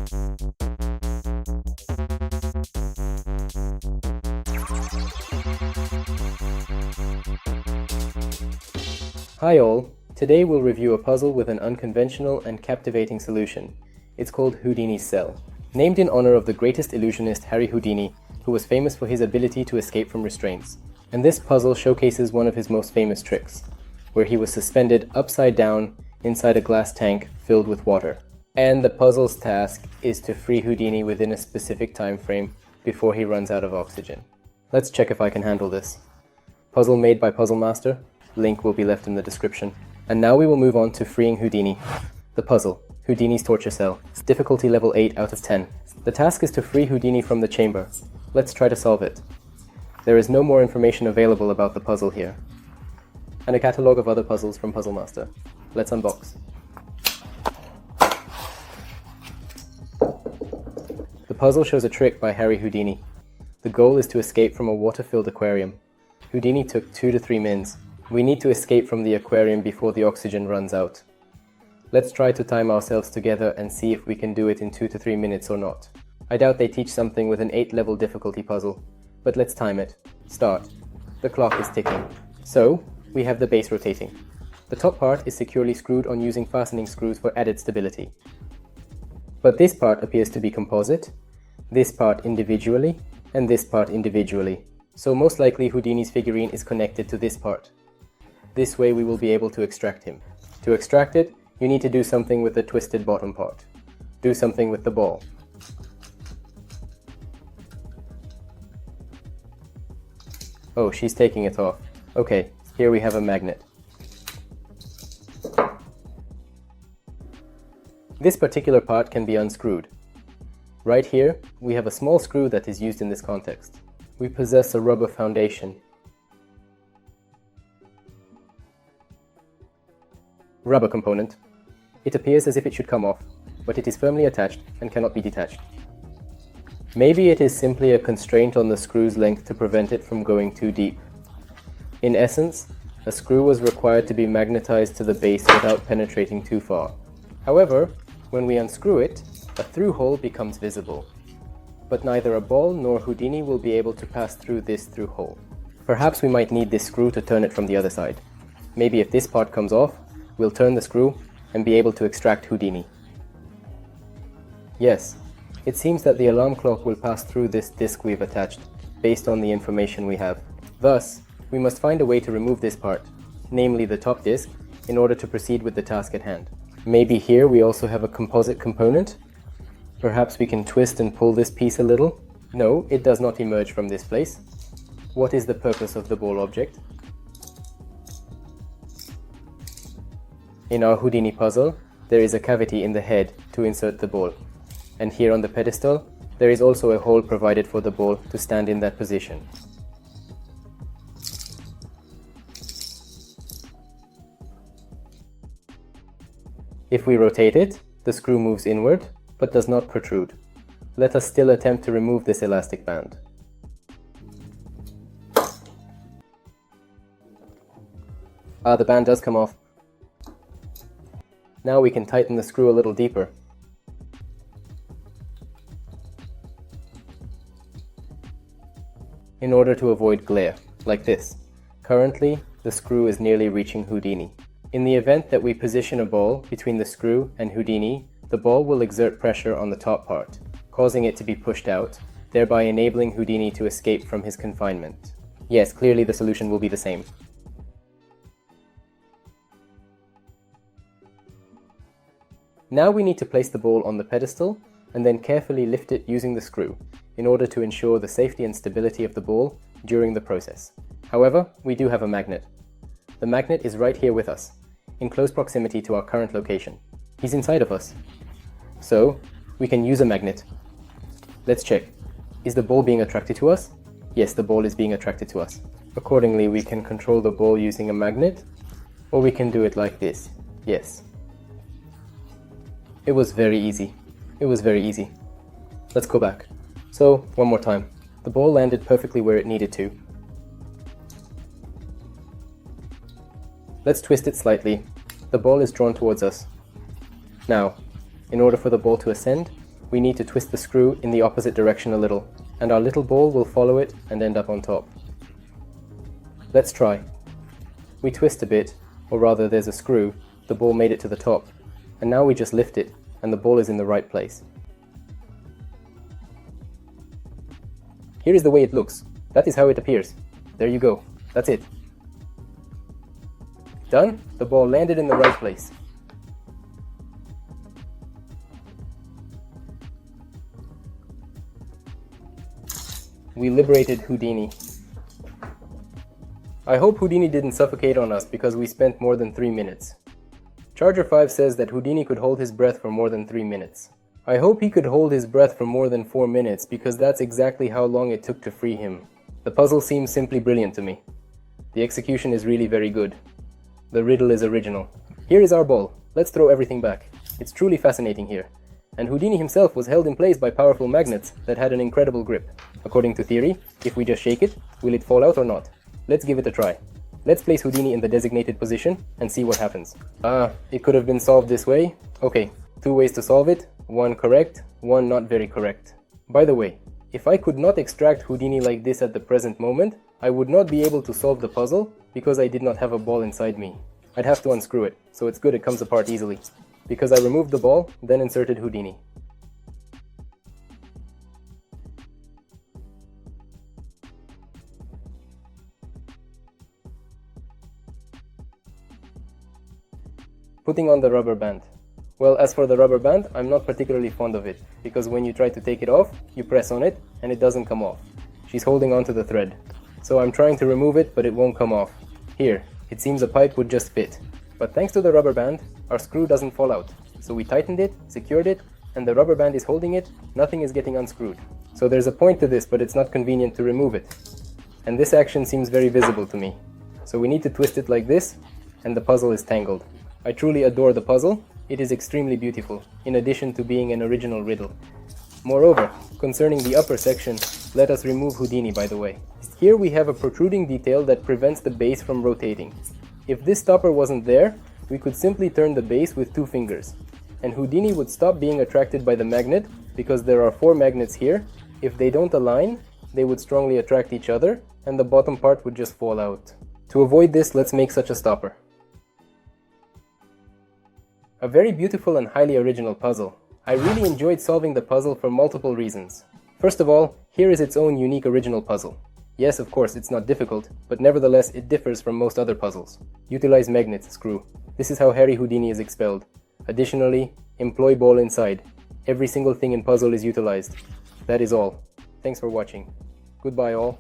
Hi all, today we'll review a puzzle with an unconventional and captivating solution. It's called Houdini's cell. Named in honor of the greatest illusionist Harry Houdini, who was famous for his ability to escape from restraints. And this puzzle showcases one of his most famous tricks, where he was suspended upside down inside a glass tank filled with water. And the puzzle's task is to free Houdini within a specific time frame before he runs out of oxygen. Let's check if I can handle this. Puzzle made by Puzzle Master. Link will be left in the description. And now we will move on to freeing Houdini. The puzzle, Houdini's torture cell. It's difficulty level 8 out of 10. The task is to free Houdini from the chamber. Let's try to solve it. There is no more information available about the puzzle here. And a catalogue of other puzzles from Puzzle Master. Let's unbox. The puzzle shows a trick by Harry Houdini. The goal is to escape from a water-filled aquarium. Houdini took 2 to 3 mins. We need to escape from the aquarium before the oxygen runs out. Let's try to time ourselves together and see if we can do it in 2 to 3 minutes or not. I doubt they teach something with an 8-level difficulty puzzle, but let's time it. Start. The clock is ticking. So, we have the base rotating. The top part is securely screwed on using fastening screws for added stability. But this part appears to be composite, this part individually, and this part individually. So most likely Houdini's figurine is connected to this part. This way we will be able to extract him. To extract it, you need to do something with the twisted bottom part. Do something with the ball. Oh, she's taking it off. Okay, here we have a magnet. This particular part can be unscrewed. Right here, we have a small screw that is used in this context. We possess a rubber foundation. Rubber component. It appears as if it should come off, but it is firmly attached and cannot be detached. Maybe it is simply a constraint on the screw's length to prevent it from going too deep. In essence, a screw was required to be magnetized to the base without penetrating too far. However, when we unscrew it, a through hole becomes visible. But neither a ball nor Houdini will be able to pass through this through hole. Perhaps we might need this screw to turn it from the other side. Maybe if this part comes off, we'll turn the screw and be able to extract Houdini. Yes, it seems that the alarm clock will pass through this disc we've attached, based on the information we have. Thus, we must find a way to remove this part, namely the top disc, in order to proceed with the task at hand. Maybe here we also have a composite component? Perhaps we can twist and pull this piece a little? No, it does not emerge from this place. What is the purpose of the ball object? In our Houdini puzzle, there is a cavity in the head to insert the ball. And here on the pedestal, there is also a hole provided for the ball to stand in that position. If we rotate it, the screw moves inward, but does not protrude. Let us still attempt to remove this elastic band. The band does come off. Now we can tighten the screw a little deeper. In order to avoid glare, like this. Currently, the screw is nearly reaching Houdini. In the event that we position a ball between the screw and Houdini, the ball will exert pressure on the top part, causing it to be pushed out, thereby enabling Houdini to escape from his confinement. Yes, clearly the solution will be the same. Now we need to place the ball on the pedestal and then carefully lift it using the screw in order to ensure the safety and stability of the ball during the process. However, we do have a magnet. The magnet is right here with us, in close proximity to our current location. He's inside of us. So, we can use a magnet. Let's check. Is the ball being attracted to us? Yes, the ball is being attracted to us. Accordingly, we can control the ball using a magnet, or we can do it like this. Yes. It was very easy. It was very easy. Let's go back. So, one more time. The ball landed perfectly where it needed to. Let's twist it slightly. The ball is drawn towards us. Now, in order for the ball to ascend, we need to twist the screw in the opposite direction a little, and our little ball will follow it and end up on top. Let's try. We twist a bit, or rather there's a screw, the ball made it to the top, and now we just lift it, and the ball is in the right place. Here is the way it looks. That is how it appears. There you go. That's it. Done? The ball landed in the right place. We liberated Houdini. I hope Houdini didn't suffocate on us because we spent more than 3 minutes. Charger 5 says that Houdini could hold his breath for more than 3 minutes. I hope he could hold his breath for more than 4 minutes because that's exactly how long it took to free him. The puzzle seems simply brilliant to me. The execution is really very good. The riddle is original. Here is our ball. Let's throw everything back. It's truly fascinating here. And Houdini himself was held in place by powerful magnets that had an incredible grip. According to theory, if we just shake it, will it fall out or not? Let's give it a try. Let's place Houdini in the designated position and see what happens. It could have been solved this way. Okay, 2 ways to solve it. 1 correct, 1 not very correct. By the way, if I could not extract Houdini like this at the present moment, I would not be able to solve the puzzle because I did not have a ball inside me. I'd have to unscrew it, so it's good it comes apart easily. Because I removed the ball, then inserted Houdini. Putting on the rubber band. Well, as for the rubber band, I'm not particularly fond of it, because when you try to take it off, you press on it, and it doesn't come off. She's holding onto the thread. So I'm trying to remove it, but it won't come off. Here, it seems a pipe would just fit. But thanks to the rubber band, our screw doesn't fall out. So we tightened it, secured it, and the rubber band is holding it, nothing is getting unscrewed. So there's a point to this, but it's not convenient to remove it. And this action seems very visible to me. So we need to twist it like this, and the puzzle is tangled. I truly adore the puzzle. It is extremely beautiful, in addition to being an original riddle. Moreover, concerning the upper section, let us remove Houdini, by the way. Here we have a protruding detail that prevents the base from rotating. If this stopper wasn't there, we could simply turn the base with 2 fingers. And Houdini would stop being attracted by the magnet, because there are 4 magnets here. If they don't align, they would strongly attract each other, and the bottom part would just fall out. To avoid this, let's make such a stopper. A very beautiful and highly original puzzle. I really enjoyed solving the puzzle for multiple reasons. First of all, here is its own unique original puzzle. Yes, of course, it's not difficult, but nevertheless it differs from most other puzzles. Utilize magnet screw. This is how Harry Houdini is expelled. Additionally, employ ball inside. Every single thing in puzzle is utilized. That is all. Thanks for watching. Goodbye all.